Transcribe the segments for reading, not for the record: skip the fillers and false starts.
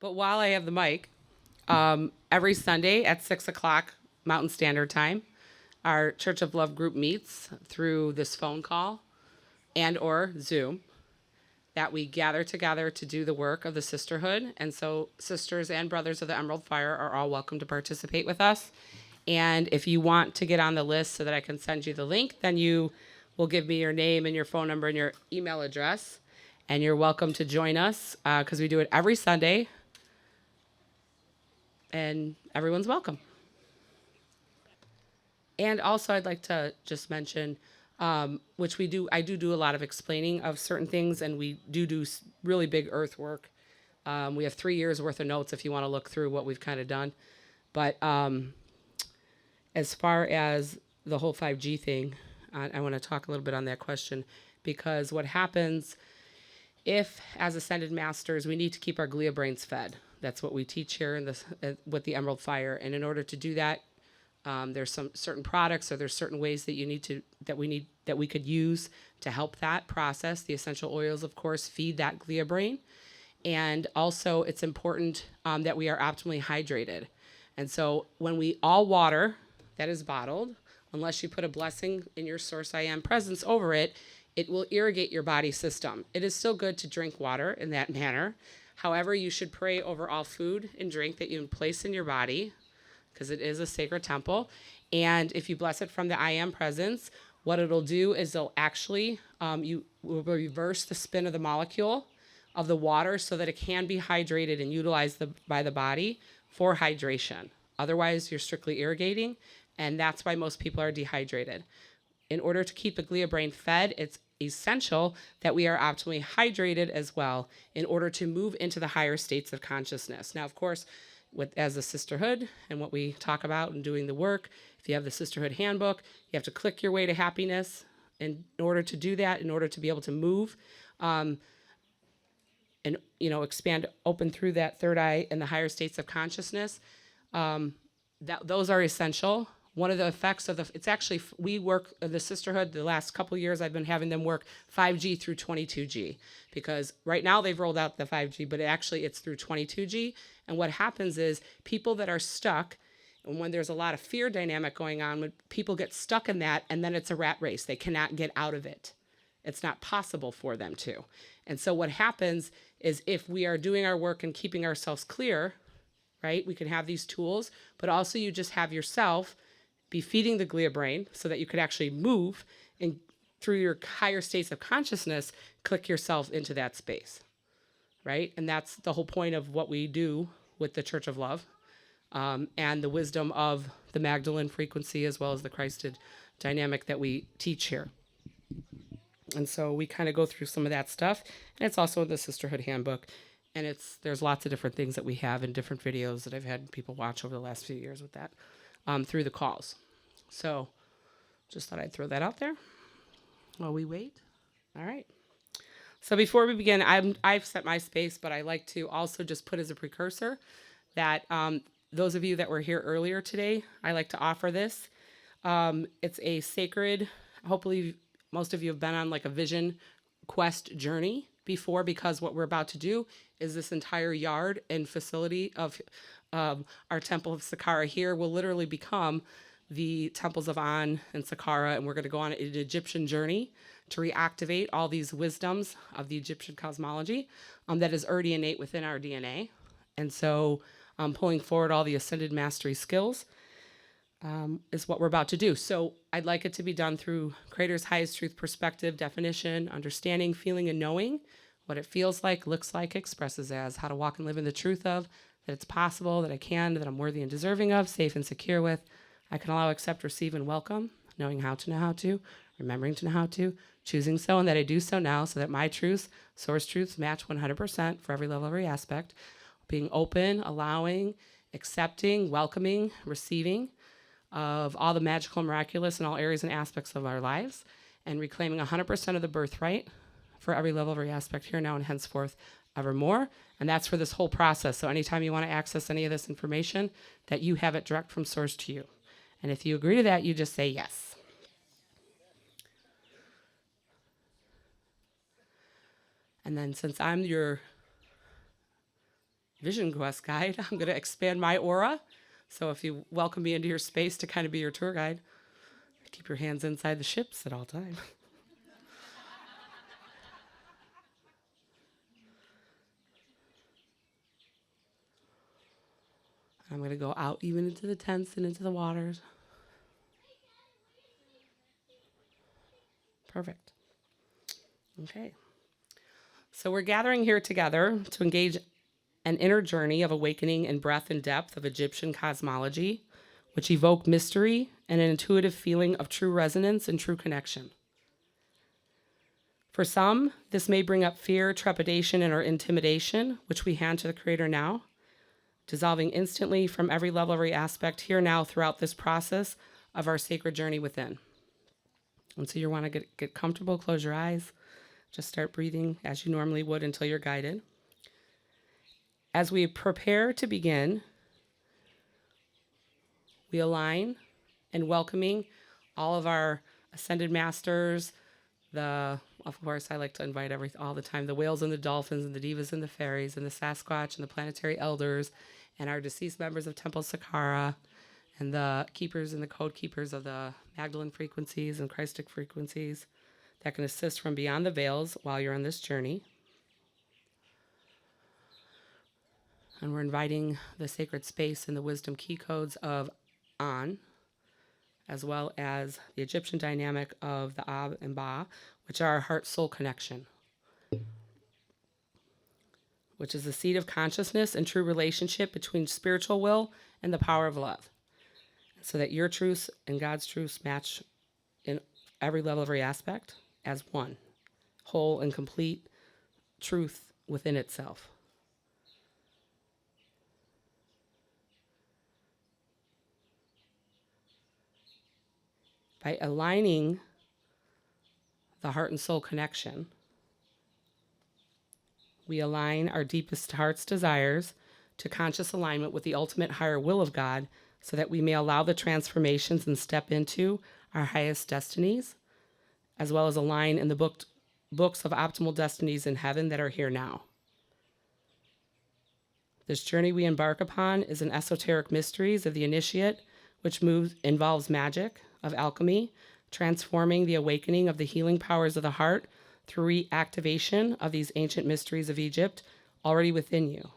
But while I have the mic, every Sunday at 6 o'clock Mountain Standard Time, our Church of Love group meets through this phone call and or Zoom that we gather together to do the work of the sisterhood. And so sisters and brothers of the Emerald Fire are all welcome to participate with us. And if you want to get on the list so that I can send you the link, then you will give me your name and your phone number and your email address. And you're welcome to join us because we do it every Sunday. And everyone's welcome. And also, I'd like to just mention, which we do, I do a lot of explaining of certain things, and we do really big earth work. We have 3 years worth of notes if you want to look through what we've kind of done. But as far as the whole 5G thing, I want to talk a little bit on that question, because what happens if, as ascended masters, we need to keep our glia brains fed. That's what we teach here in this with the Emerald Fire, and in order to do that, there's some certain products, or there's certain ways that we could use to help that process. The essential oils, of course, feed that glia brain, and also it's important that we are optimally hydrated. And so when we all water that is bottled, unless you put a blessing in your source I am presence over it, it will irrigate your body system. It is still good to drink water in that manner. However, you should pray over all food and drink that you place in your body, because it is a sacred temple. And if you bless it from the I am presence, what it'll do is it'll actually, you will reverse the spin of the molecule of the water so that it can be hydrated and utilized by the body for hydration. Otherwise, you're strictly irrigating, and that's why most people are dehydrated. In order to keep the glia brain fed, it's essential that we are optimally hydrated as well in order to move into the higher states of consciousness. Now, of course, as a sisterhood and what we talk about and doing the work, if you have the sisterhood handbook, you have to click your way to happiness. In order to do that, in order to be able to move and expand open through that third eye and the higher states of consciousness, those are essential. One of the effects of it's actually, we work the sisterhood the last couple of years. I've been having them work 5G through 22G, because right now they've rolled out the 5G, but it's through 22G. And what happens is people that are stuck, and when there's a lot of fear dynamic going on, when people get stuck in that, and then it's a rat race, they cannot get out of it. It's not possible for them to. And so what happens is, if we are doing our work and keeping ourselves clear, right, we can have these tools, but also you just have yourself be feeding the glia brain so that you could actually move and through your higher states of consciousness, click yourself into that space, right? And that's the whole point of what we do with the Church of Love, and the wisdom of the Magdalene frequency, as well as the Christed dynamic that we teach here. And so we kind of go through some of that stuff, and it's also in the Sisterhood Handbook, and there's lots of different things that we have in different videos that I've had people watch over the last few years with that, through the calls. So just thought I'd throw that out there while we wait. All right. So before we begin, I've set my space, but I like to also just put as a precursor that those of you that were here earlier today, I like to offer this. It's a sacred, hopefully most of you have been on like a vision quest journey before, because what we're about to do is this entire yard and facility of our temple of Sakkara here will literally become the temples of On and Sakkara, and we're going to go on an Egyptian journey to reactivate all these wisdoms of the Egyptian cosmology that is already innate within our DNA. And so pulling forward all the ascended mastery skills is what we're about to do. So I'd like it to be done through Creator's highest truth perspective, definition, understanding, feeling, and knowing what it feels like, looks like, expresses as, how to walk and live in the truth of, that it's possible, that I can, that I'm worthy and deserving of, safe and secure with. I can allow, accept, receive, and welcome, knowing how to know how to, remembering to know how to, choosing so, and that I do so now, so that my truths, source truths, match 100% for every level, every aspect. Being open, allowing, accepting, welcoming, receiving of all the magical, miraculous in all areas and aspects of our lives, and reclaiming 100% of the birthright for every level, every aspect here, now, and henceforth, evermore. And that's for this whole process. So anytime you want to access any of this information, that you have it direct from source to you. And if you agree to that, you just say yes. And then since I'm your Vision Quest guide. I'm going to expand my aura. So if you welcome me into your space to kind of be your tour guide, keep your hands inside the ships at all times. I'm going to go out even into the tents and into the waters. Perfect. Okay. So we're gathering here together to engage an inner journey of awakening in breadth and depth of Egyptian cosmology, which evoke mystery and an intuitive feeling of true resonance and true connection. For some, this may bring up fear, trepidation, and or intimidation, which we hand to the Creator now, dissolving instantly from every level, every aspect here now throughout this process of our sacred journey within. And so you want to get comfortable, close your eyes, just start breathing as you normally would until you're guided. As we prepare to begin, we align in welcoming all of our ascended masters, of course, I like to invite all the time, the whales and the dolphins and the divas and the fairies and the Sasquatch and the planetary elders and our deceased members of Temple Sakkara and the keepers and the code keepers of the Magdalene frequencies and Christic frequencies that can assist from beyond the veils while you're on this journey. And we're inviting the sacred space and the wisdom key codes of An, as well as the Egyptian dynamic of the Ab and Ba, which are our heart-soul connection, which is the seat of consciousness and true relationship between spiritual will and the power of love, so that your truths and God's truths match in every level, every aspect as one, whole and complete truth within itself. By aligning the heart and soul connection, we align our deepest heart's desires to conscious alignment with the ultimate higher will of God so that we may allow the transformations and step into our highest destinies, as well as align in the books of optimal destinies in heaven that are here now. This journey we embark upon is an esoteric mysteries of the initiate, which involves magic, of alchemy, transforming the awakening of the healing powers of the heart through reactivation of these ancient mysteries of Egypt already within you.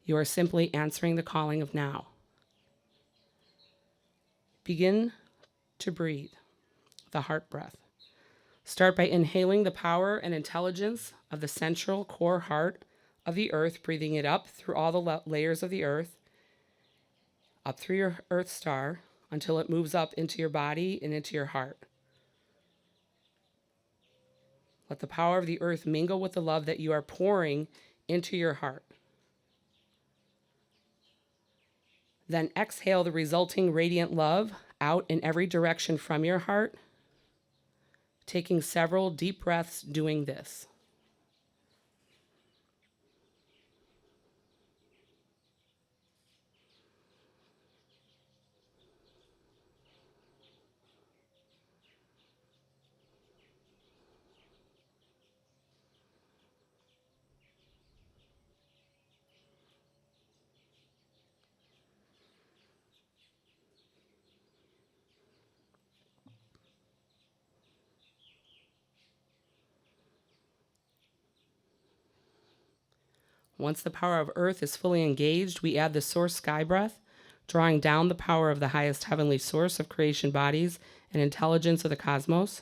You are simply answering the calling of now. Begin to breathe the heart breath. Start by inhaling the power and intelligence of the central core heart of the earth, breathing it up through all the layers of the earth, up through your earth star, until it moves up into your body and into your heart. Let the power of the earth mingle with the love that you are pouring into your heart. Then exhale the resulting radiant love out in every direction from your heart, taking several deep breaths doing this. Once the power of earth is fully engaged, we add the source sky breath, drawing down the power of the highest heavenly source of creation bodies and intelligence of the cosmos,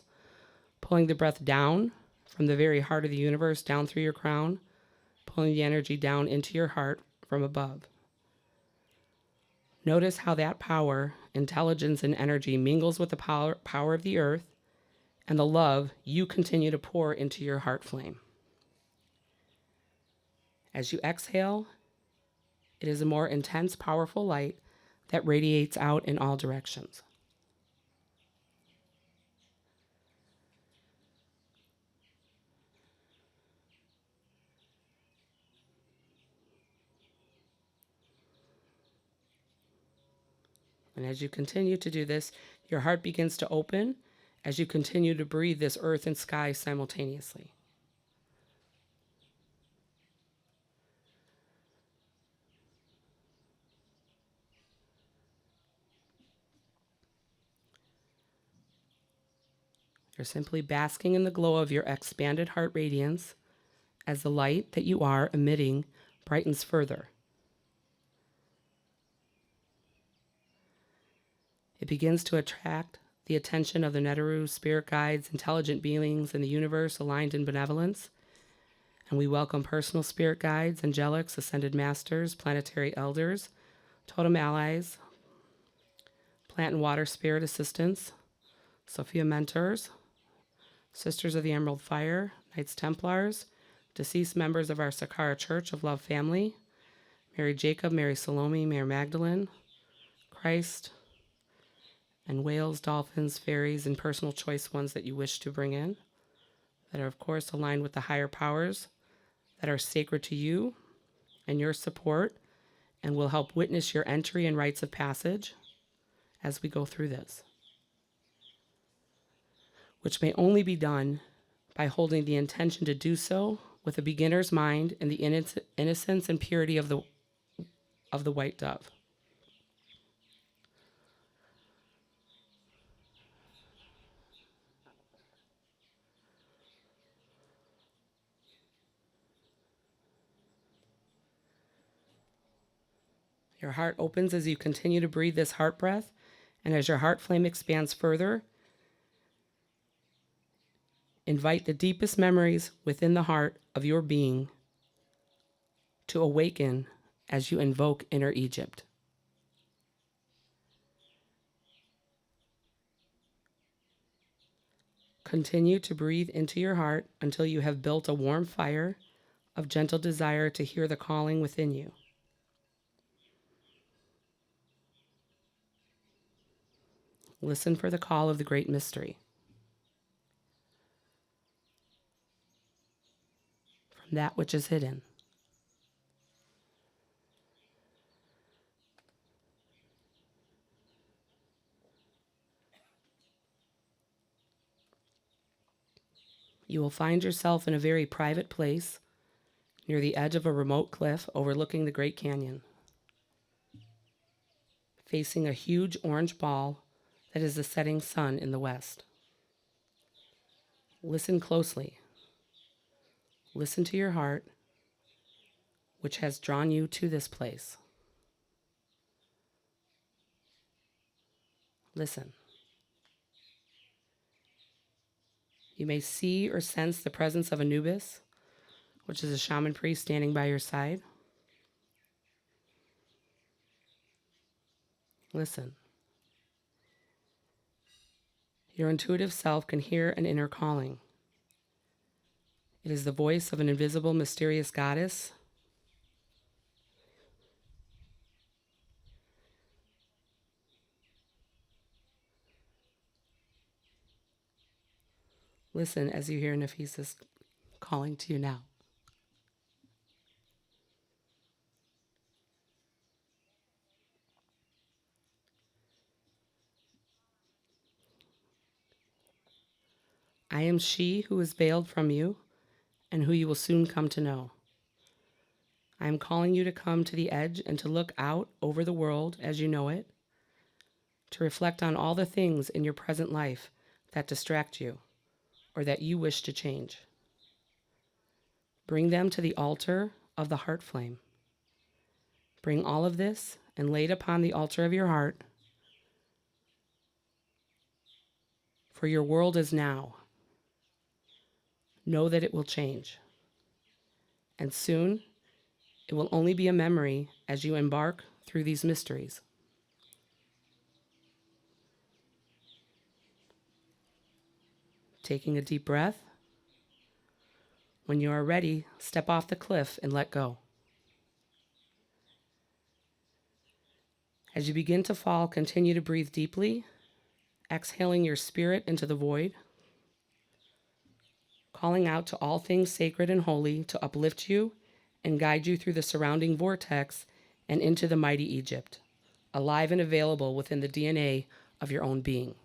pulling the breath down from the very heart of the universe down through your crown, pulling the energy down into your heart from above. Notice how that power, intelligence, and energy mingles with the power of the earth and the love you continue to pour into your heart flame. As you exhale, it is a more intense, powerful light that radiates out in all directions. And as you continue to do this, your heart begins to open as you continue to breathe this earth and sky simultaneously. You're simply basking in the glow of your expanded heart radiance as the light that you are emitting brightens further. It begins to attract the attention of the Neteru, spirit guides, intelligent beings in the universe aligned in benevolence. And we welcome personal spirit guides, angelics, ascended masters, planetary elders, totem allies, plant and water spirit assistants, Sophia mentors, Sisters of the Emerald Fire, Knights Templars, deceased members of our Sakkara Church of Love family, Mary Jacob, Mary Salome, Mary Magdalene, Christ, and whales, dolphins, fairies, and personal choice ones that you wish to bring in, that are, of course, aligned with the higher powers that are sacred to you and your support, and will help witness your entry and rites of passage as we go through this, which may only be done by holding the intention to do so with a beginner's mind and the innocence and purity of the white dove. Your heart opens as you continue to breathe this heart breath, and as your heart flame expands further, invite the deepest memories within the heart of your being to awaken as you invoke inner Egypt. Continue to breathe into your heart until you have built a warm fire of gentle desire to hear the calling within you. Listen for the call of the great mystery. From that which is hidden. You will find yourself in a very private place near the edge of a remote cliff overlooking the Great Canyon, facing a huge orange ball that is the setting sun in the west. Listen closely. Listen to your heart, which has drawn you to this place. Listen. You may see or sense the presence of Anubis, which is a shaman priest standing by your side. Listen. Your intuitive self can hear an inner calling. It is the voice of an invisible, mysterious goddess. Listen as you hear Nephisis calling to you now. I am she who is veiled from you and who you will soon come to know. I am calling you to come to the edge and to look out over the world as you know it, to reflect on all the things in your present life that distract you or that you wish to change. Bring them to the altar of the heart flame. Bring all of this and lay it upon the altar of your heart, for your world is now. Know that it will change. And soon, it will only be a memory as you embark through these mysteries. Taking a deep breath. When you are ready, step off the cliff and let go. As you begin to fall, continue to breathe deeply, exhaling your spirit into the void, calling out to all things sacred and holy to uplift you and guide you through the surrounding vortex and into the mighty Egypt, alive and available within the DNA of your own being.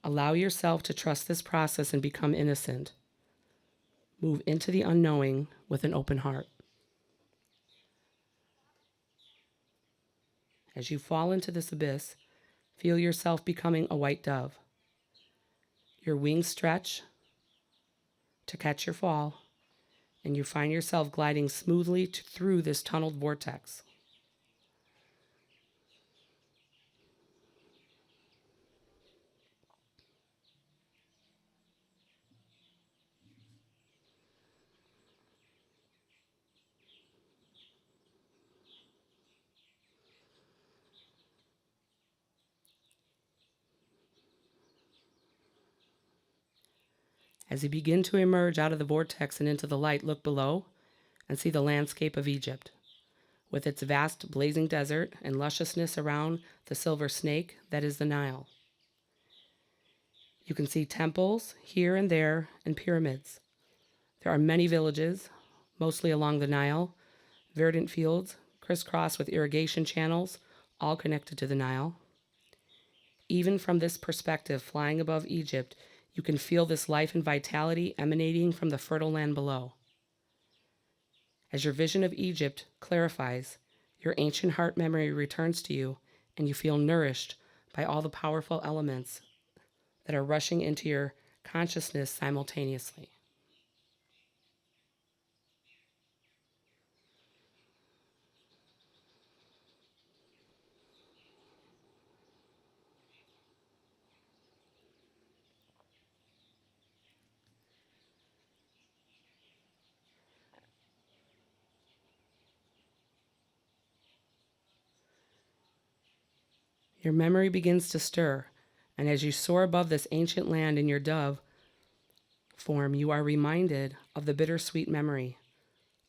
Allow yourself to trust this process and become innocent. Move into the unknowing with an open heart. As you fall into this abyss, Feel yourself becoming a white dove. Your wings stretch to catch your fall, and you find yourself gliding smoothly through this tunneled vortex. As you begin to emerge out of the vortex and into the light, look below and see the landscape of Egypt, with its vast blazing desert and lusciousness around the silver snake that is the Nile. You can see temples here and there and pyramids. There are many villages, mostly along the Nile, verdant fields crisscrossed with irrigation channels, all connected to the Nile. Even from this perspective, flying above Egypt, you can feel this life and vitality emanating from the fertile land below. As your vision of Egypt clarifies, your ancient heart memory returns to you, and you feel nourished by all the powerful elements that are rushing into your consciousness simultaneously. Your memory begins to stir, and as you soar above this ancient land in your dove form, you are reminded of the bittersweet memory,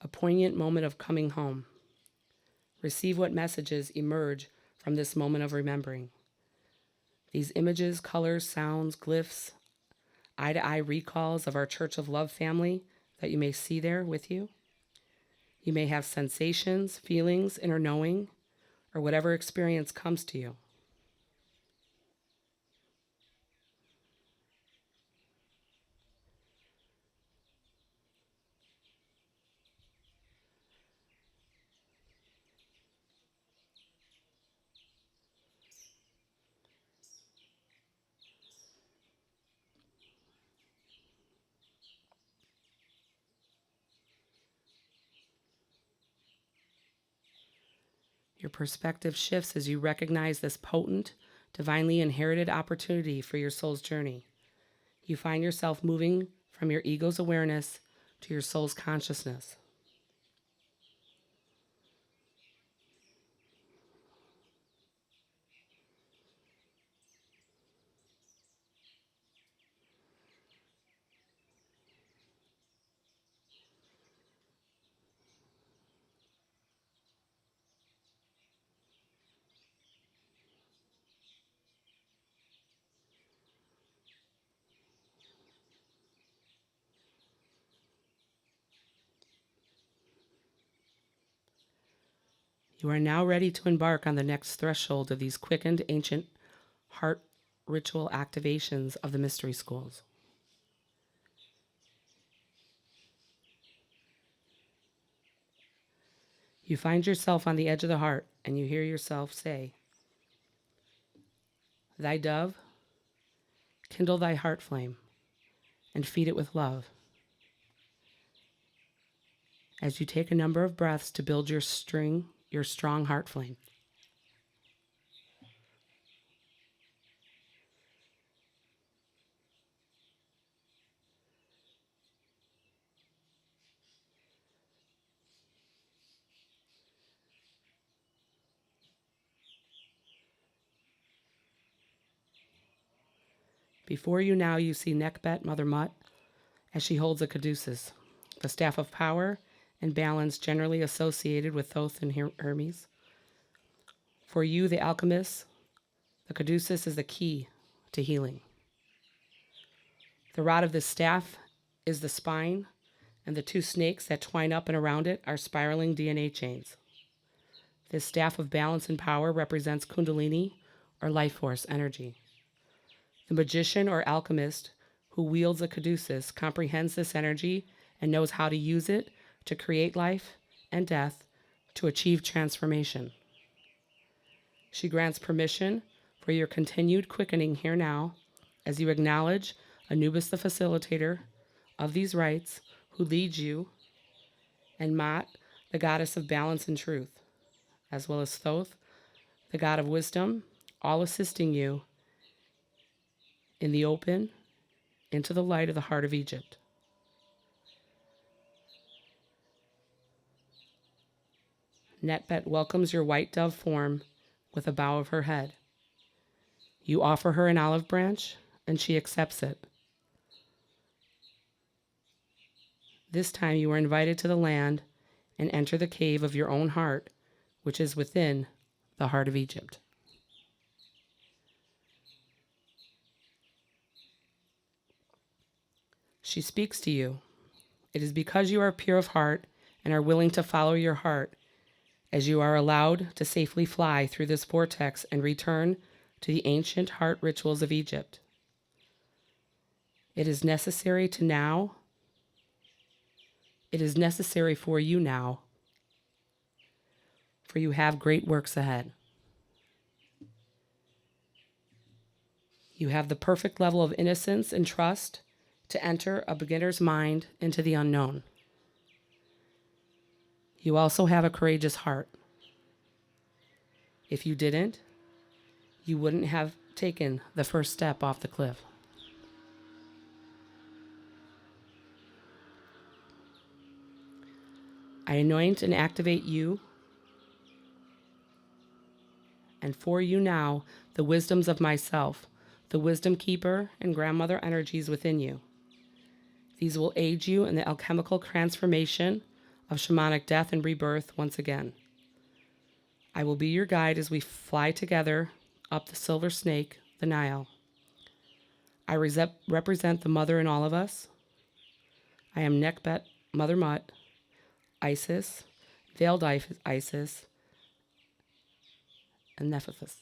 a poignant moment of coming home. Receive what messages emerge from this moment of remembering. These images, colors, sounds, glyphs, eye-to-eye recalls of our Church of Love family that you may see there with you. You may have sensations, feelings, inner knowing, or whatever experience comes to you. Your perspective shifts as you recognize this potent, divinely inherited opportunity for your soul's journey. You find yourself moving from your ego's awareness to your soul's consciousness. You are now ready to embark on the next threshold of these quickened ancient heart ritual activations of the mystery schools. You find yourself on the edge of the heart, and you hear yourself say, "Thy dove, kindle thy heart flame, and feed it with love." As you take a number of breaths to build your strong heart flame. Before you now, you see Nekbet, Mother Mutt, as she holds a caduceus, the staff of power and balance generally associated with Thoth and Hermes. For you, the alchemists, the caduceus is the key to healing. The rod of the staff is the spine, and the two snakes that twine up and around it are spiraling DNA chains. This staff of balance and power represents Kundalini, or life force energy. The magician or alchemist who wields a caduceus comprehends this energy and knows how to use it to create life and death to achieve transformation. She grants permission for for your continued quickening here now, as you acknowledge Anubis, the facilitator of these rites, who leads you, and Mat, the goddess of balance and truth, as well as Thoth, the god of wisdom, all assisting you in the open into the light of the heart of Egypt. Netbet welcomes your white dove form with a bow of her head. You offer her an olive branch, and she accepts it. This time you are invited to the land and enter the cave of your own heart, which is within the heart of Egypt. She speaks to you. It is because you are pure of heart and are willing to follow your heart as you are allowed to safely fly through this vortex and return to the ancient heart rituals of Egypt. It is necessary for you now, for you have great works ahead. You have the perfect level of innocence and trust to enter a beginner's mind into the unknown. You also have a courageous heart. If you didn't, you wouldn't have taken the first step off the cliff. I anoint and activate you, and for you now, the wisdoms of myself, the wisdom keeper and grandmother energies within you. These will aid you in the alchemical transformation of shamanic death and rebirth once again. I will be your guide as we fly together up the silver snake, the Nile. I represent the mother in all of us. I am Nekbet, Mother Mut, Isis, Veiled Isis, and Nephthys.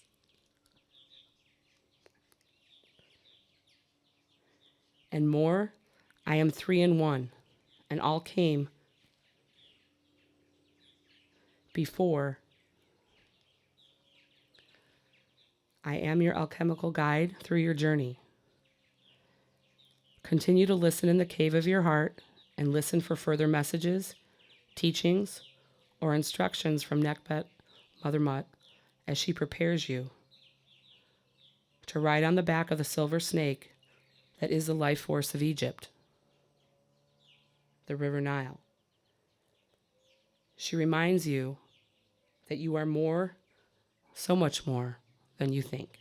And more, I am 3 in 1, and all came before. I am your alchemical guide through your journey. Continue to listen in the cave of your heart and listen for further messages, teachings, or instructions from Nekbet, Mother Mut, as she prepares you to ride on the back of the silver snake that is the life force of Egypt, the River Nile. She reminds you that you are more, so much more, than you think.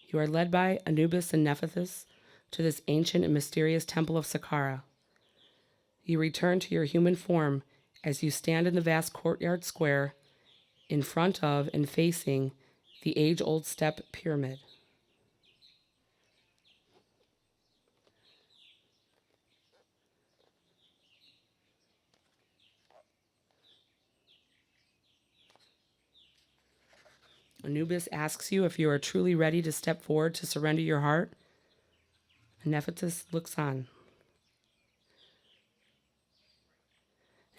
You are led by Anubis and Nephthys to this ancient and mysterious temple of Sakkara. You return to your human form as you stand in the vast courtyard square in front of and facing the age-old step pyramid. Anubis asks you if you are truly ready to step forward to surrender your heart. And Nephthys looks on.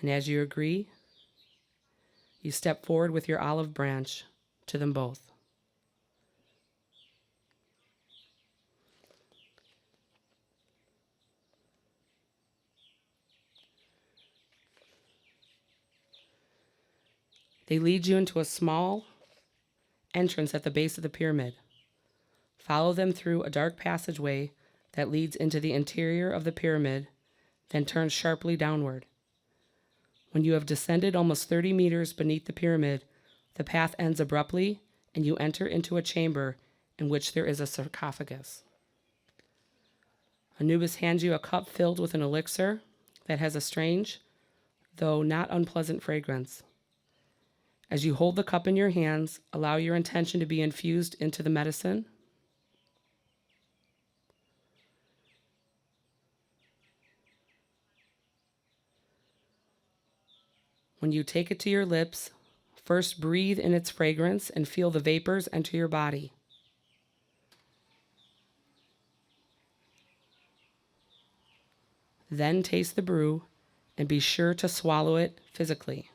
And as you agree, you step forward with your olive branch to them both. They lead you into a small entrance at the base of the pyramid. Follow them through a dark passageway that leads into the interior of the pyramid, then turns sharply downward. When you have descended almost 30 meters beneath the pyramid, the path ends abruptly, and you enter into a chamber in which there is a sarcophagus. Anubis hands you a cup filled with an elixir that has a strange, though not unpleasant fragrance. As you hold the cup in your hands, allow your intention to be infused into the medicine. When you take it to your lips, first breathe in its fragrance and feel the vapors enter your body. Then taste the brew and be sure to swallow it physically.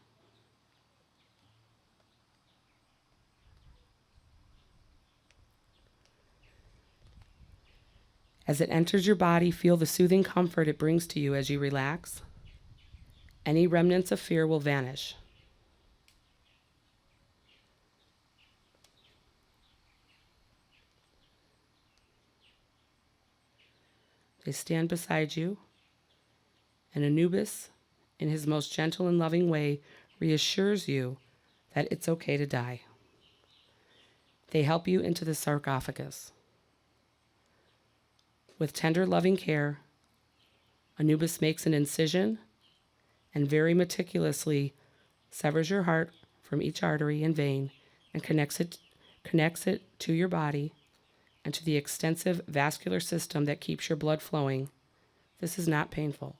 As it enters your body, feel the soothing comfort it brings to you as you relax. Any remnants of fear will vanish. They stand beside you, and Anubis, in his most gentle and loving way, reassures you that it's okay to die. They help you into the sarcophagus. With tender, loving care, Anubis makes an incision and very meticulously severs your heart from each artery and vein and connects it to your body and to the extensive vascular system that keeps your blood flowing. This is not painful.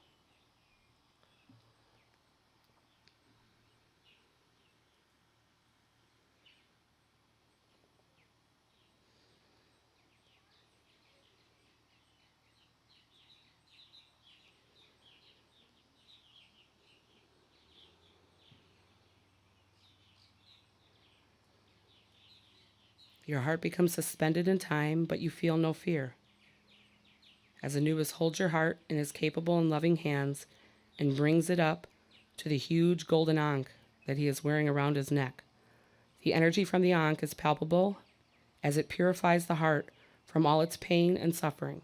Your heart becomes suspended in time, but you feel no fear. As Anubis holds your heart in his capable and loving hands and brings it up to the huge golden ankh that he is wearing around his neck. The energy from the ankh is palpable as it purifies the heart from all its pain and suffering.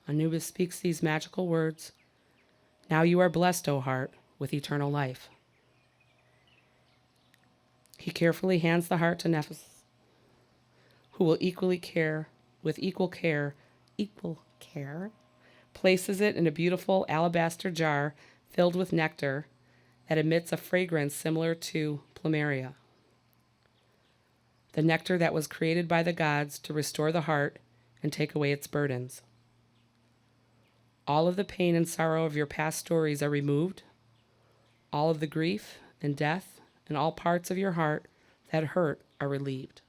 Anubis speaks these magical words, "Now you are blessed, O heart, with eternal life." He carefully hands the heart to Nephthys, who will equal care, places it in a beautiful alabaster jar filled with nectar that emits a fragrance similar to plumeria. The nectar that was created by the gods to restore the heart and take away its burdens. All of the pain and sorrow of your past stories are removed. All of the grief and death and all parts of your heart that hurt are relieved.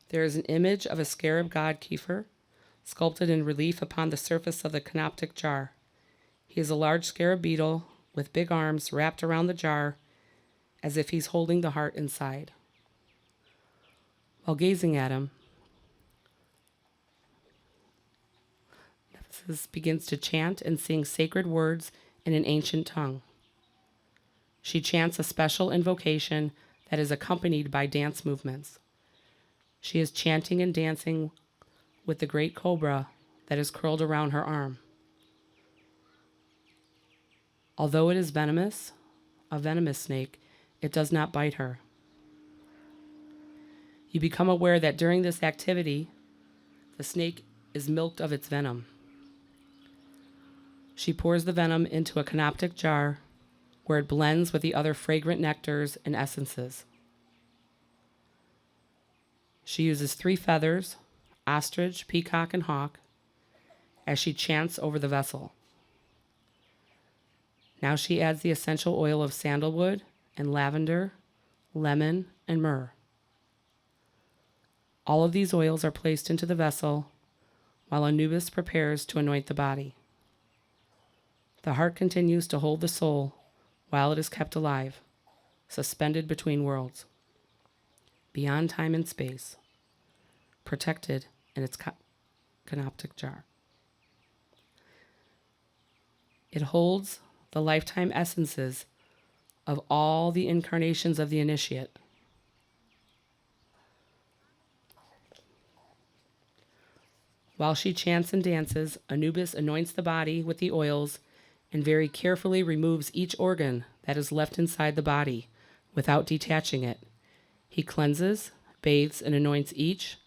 There is an image of a scarab god Kefir, sculpted in relief upon the surface of the canoptic jar. He is a large scarab beetle with big arms wrapped around the jar as if he's holding the heart inside. While gazing at him, Nephthys begins to chant and sing sacred words in an ancient tongue. She chants a special invocation that is accompanied by dance movements. She is chanting and dancing with the great cobra that is curled around her arm. Although it is venomous, a venomous snake, it does not bite her. You become aware that during this activity, the snake is milked of its venom. She pours the venom into a canoptic jar where it blends with the other fragrant nectars and essences. She uses 3 feathers, ostrich, peacock, and hawk, as she chants over the vessel. Now she adds the essential oil of sandalwood and lavender, lemon, and myrrh. All of these oils are placed into the vessel while Anubis prepares to anoint the body. The heart continues to hold the soul while it is kept alive, suspended between worlds, beyond time and space, protected in its canoptic jar. It holds the lifetime essences of all the incarnations of the initiate. While she chants and dances, Anubis anoints the body with the oils and very carefully removes each organ that is left inside the body without detaching it. He cleanses, bathes, and anoints each.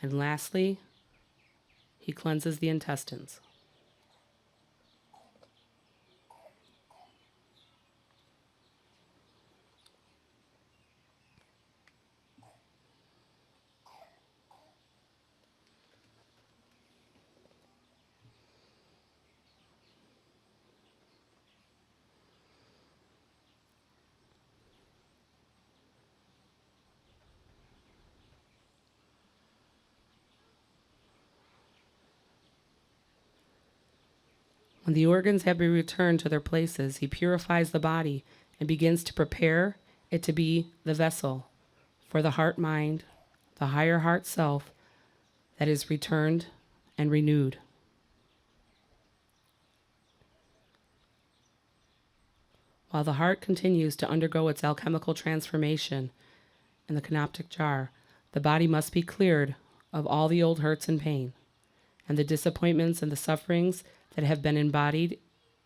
And lastly, he cleanses the intestines. When the organs have been returned to their places, he purifies the body and begins to prepare it to be the vessel for the heart mind, the higher heart self that is returned and renewed. While the heart continues to undergo its alchemical transformation in the canoptic jar, the body must be cleared of all the old hurts and pain, and the disappointments and the sufferings that have been embodied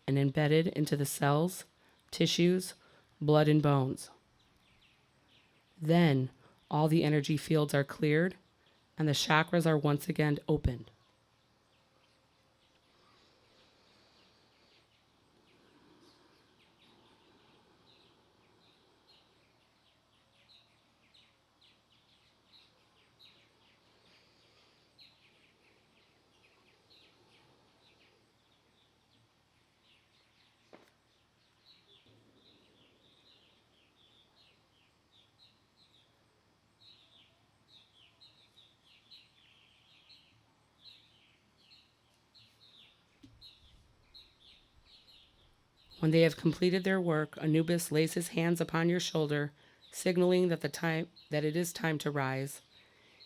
and embedded into the cells, tissues, blood, and bones. Then all the energy fields are cleared and the chakras are once again opened. When they have completed their work, Anubis lays his hands upon your shoulder, signaling that it is time to rise.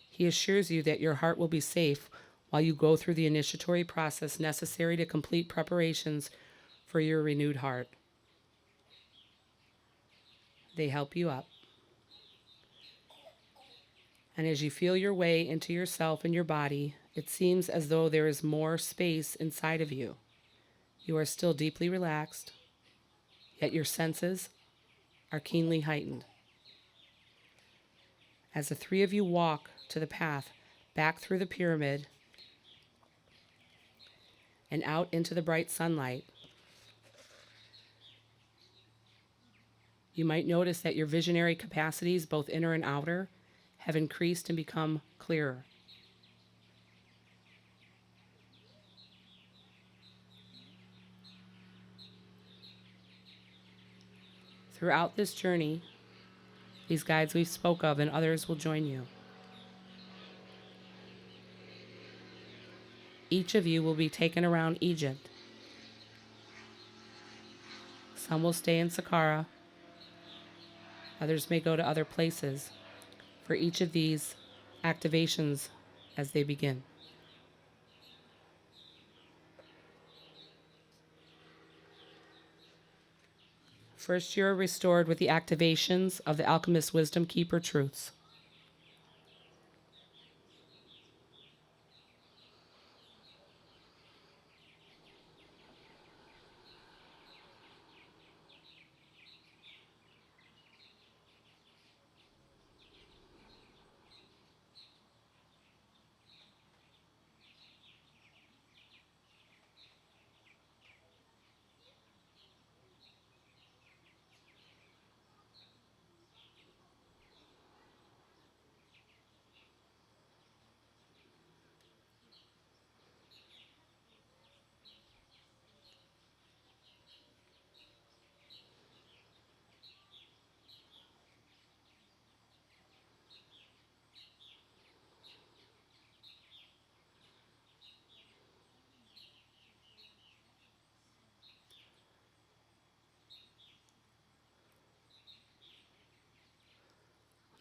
He assures you that your heart will be safe while you go through the initiatory process necessary to complete preparations for your renewed heart. They help you up. And as you feel your way into yourself and your body, it seems as though there is more space inside of you. You are still deeply relaxed, yet your senses are keenly heightened. As the three of you walk to the path back through the pyramid and out into the bright sunlight, you might notice that your visionary capacities, both inner and outer, have increased and become clearer. Throughout this journey, these guides we spoke of and others will join you. Each of you will be taken around Egypt. Some will stay in Sakkara. Others may go to other places for each of these activations as they begin. First, you are restored with the activations of the Alchemist Wisdom Keeper truths.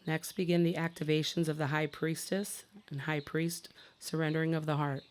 Next, begin the activations of the High Priestess and High Priest, surrendering of the heart.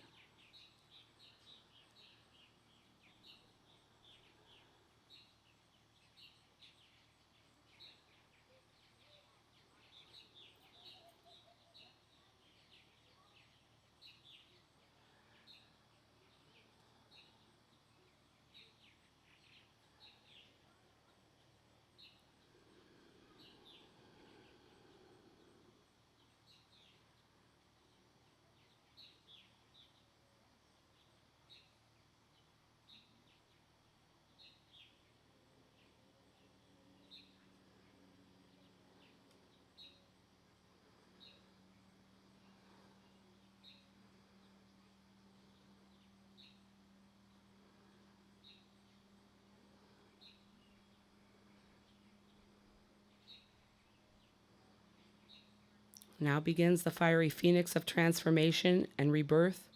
Now begins the fiery phoenix of transformation and rebirth,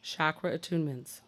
chakra attunements.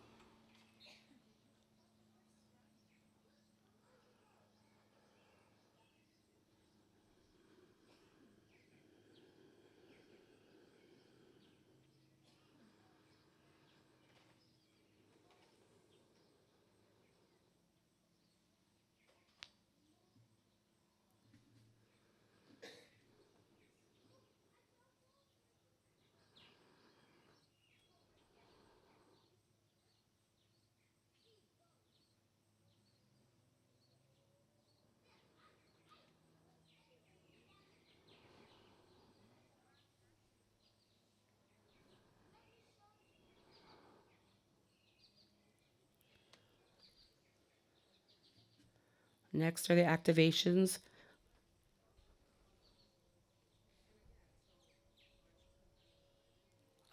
Next are the activations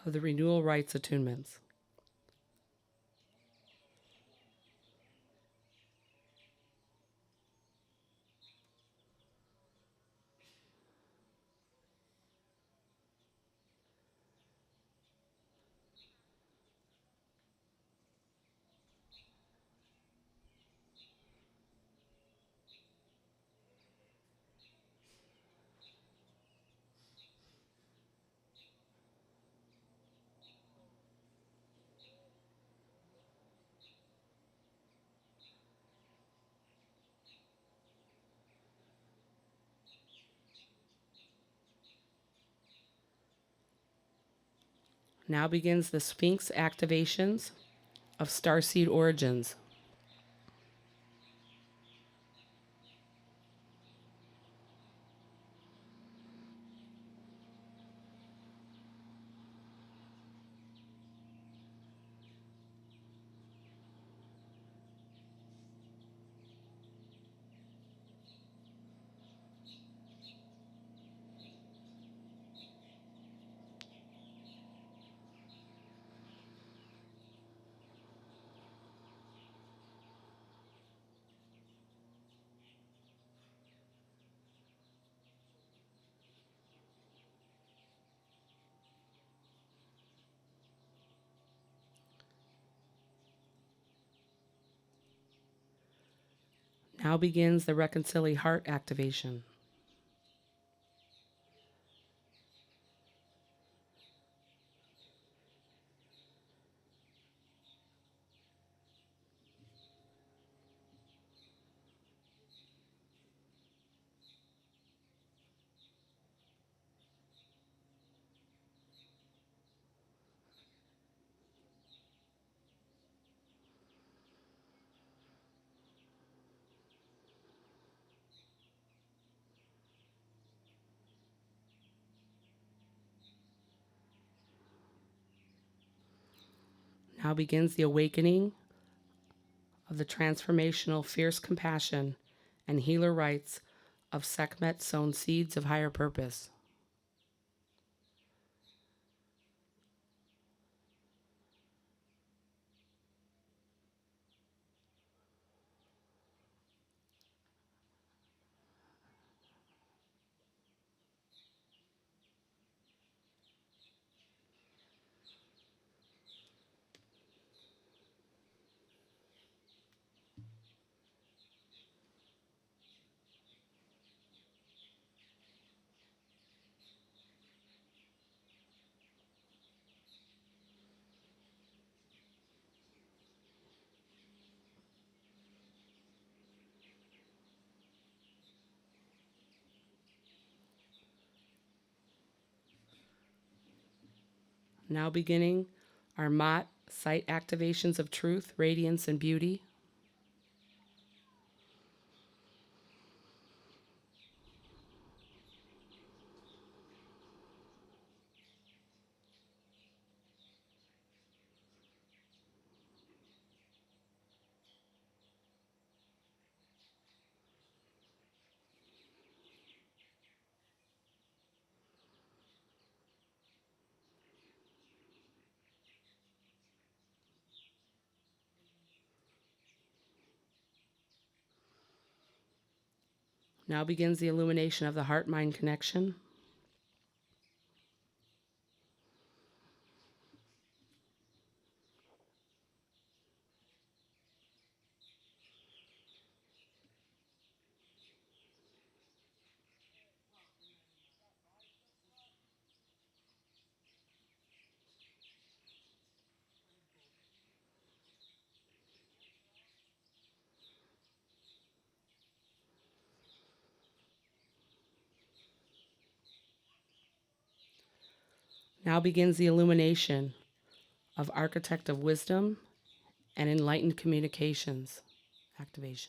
of the renewal rights attunements. Now begins the Sphinx activations of starseed origins. Now begins the Reconcili heart activation. Now begins the awakening of the transformational fierce compassion and healer rights of Sekhmet sown seeds of higher purpose. Now beginning our Mott site activations of truth, radiance, and beauty. Now begins the illumination of the heart-mind connection. Now begins the illumination of architect of wisdom and enlightened communications activations.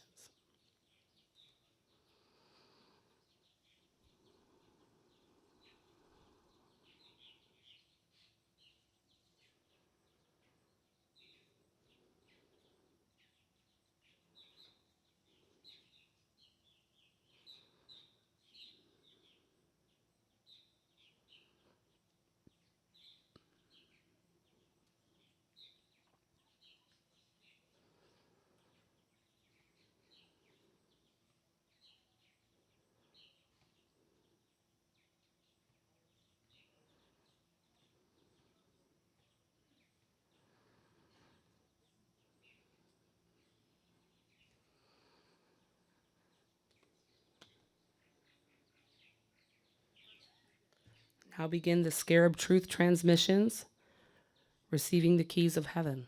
Now begin the Scarab Truth transmissions, receiving the keys of heaven.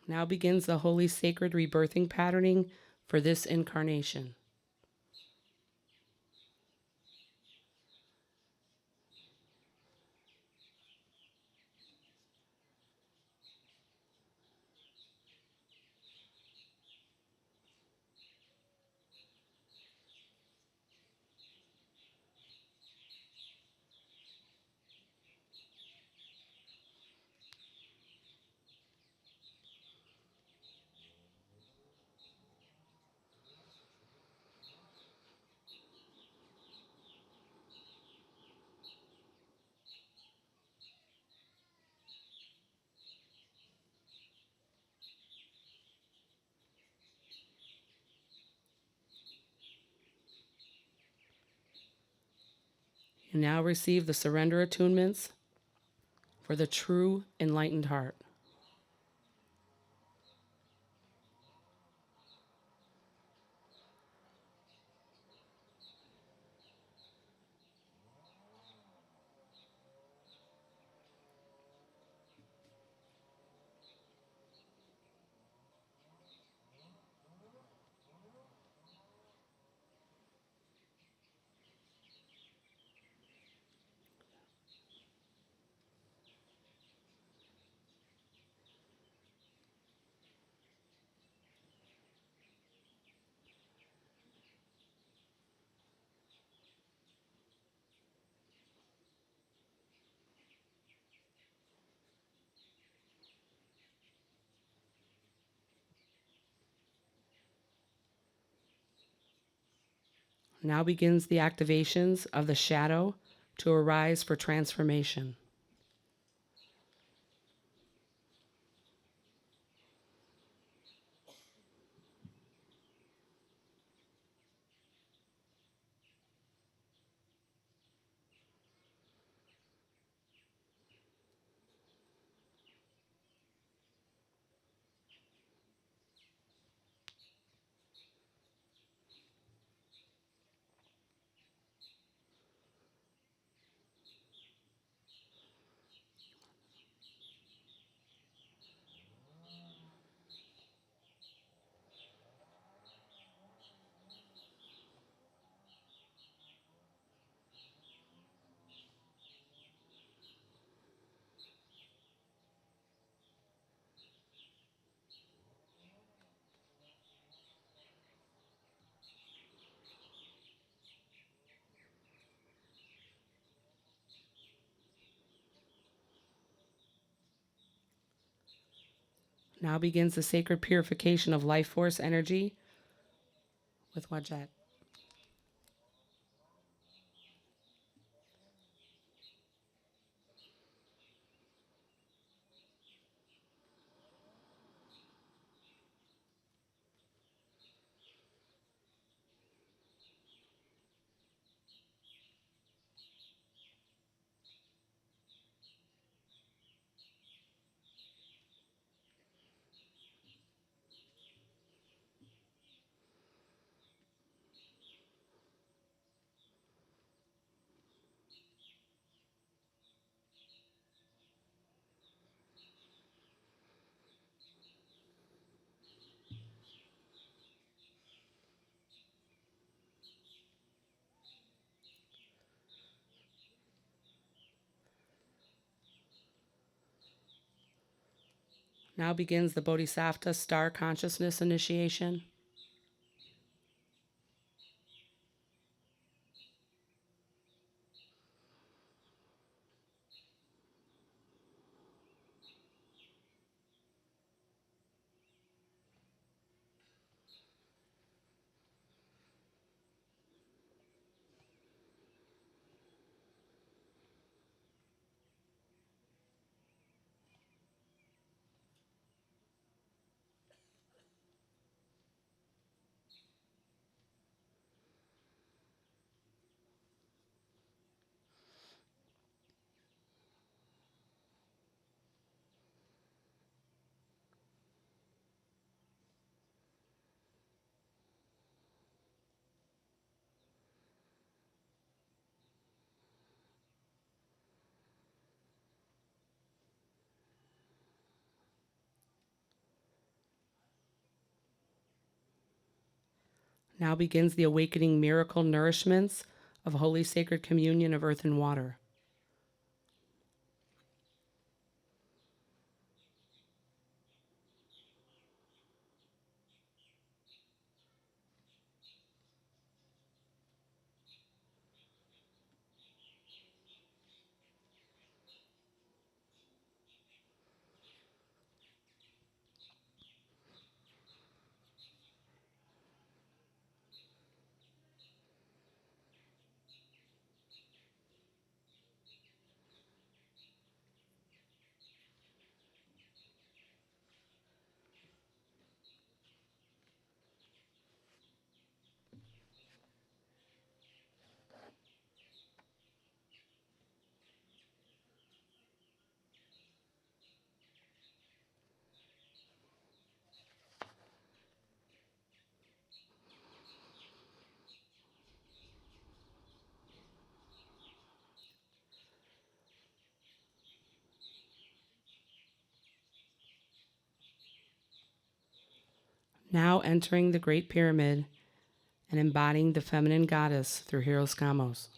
Now begins the holy sacred rebirthing patterning for this incarnation. You now receive the surrender attunements for the true enlightened heart. Now begins the activations of the shadow to arise for transformation. Now begins the sacred purification of life force energy with Wajet. Now begins the Bodhisattva star consciousness initiation. Now begins the awakening miracle nourishments of Holy Sacred Communion of Earth and Water. Now entering the Great Pyramid and embodying the feminine goddess through Hieros Gamos.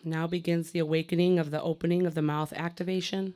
Now begins the awakening of the opening of the mouth activation.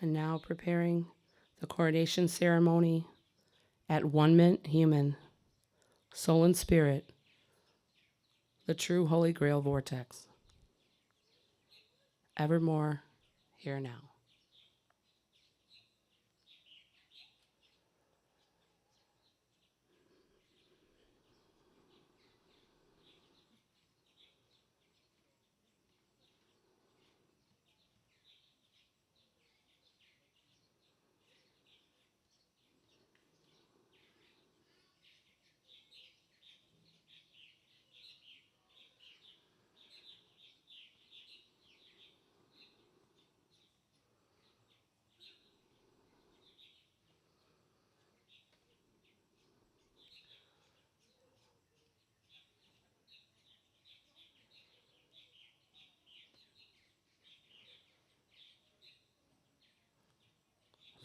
And now preparing the coronation ceremony at 1 minute human, soul and spirit, the true Holy Grail vortex. Evermore, here now.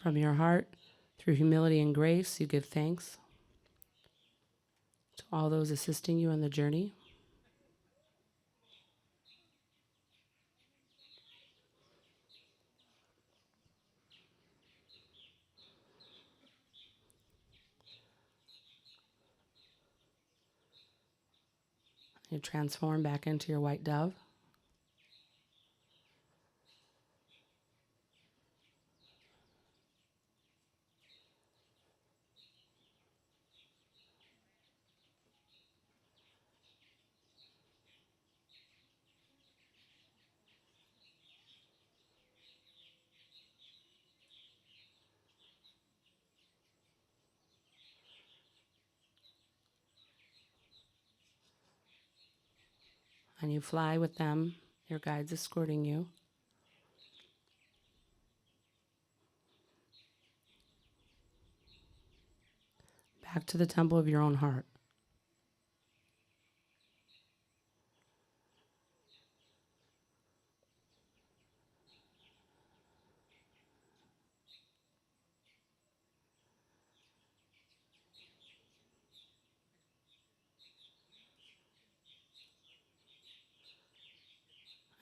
From your heart, through humility and grace, you give thanks to all those assisting you on the journey. You transform back into your white dove. And you fly with them, your guides escorting you. Back to the temple of your own heart.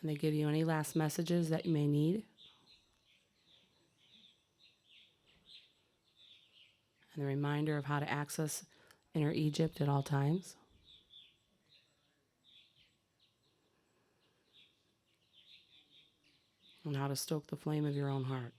And they give you any last messages that you may need. And the reminder of how to access inner Egypt at all times. And how to stoke the flame of your own heart.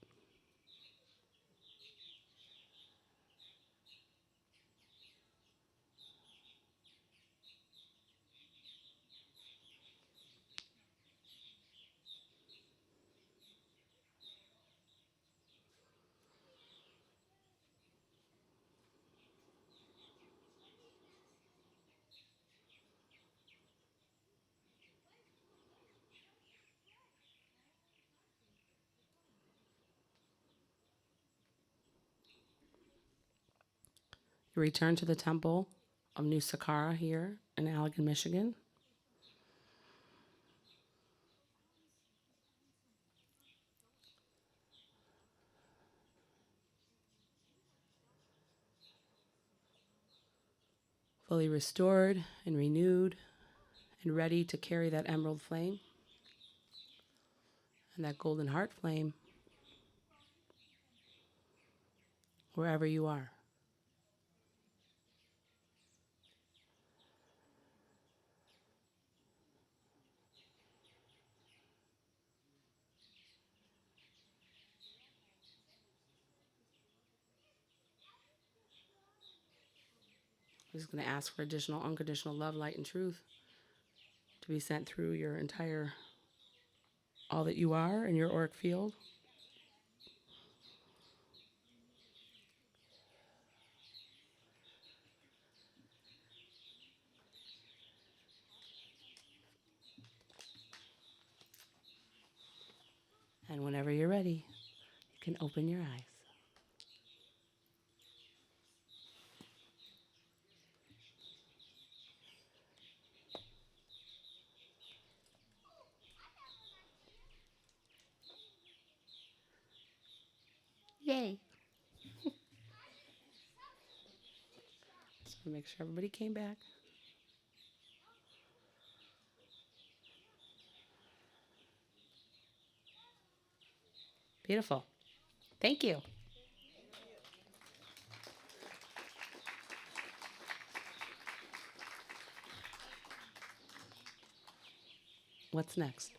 You return to the temple of New Sakkara here in Allegan, Michigan. Fully restored and renewed and ready to carry that emerald flame and that golden heart flame wherever you are. I'm just going to ask for additional unconditional love, light, and truth to be sent through your entire, all that you are in your auric field. And whenever you're ready, you can open your eyes. Yay. Just want to make sure everybody came back. Beautiful. Thank you. What's next?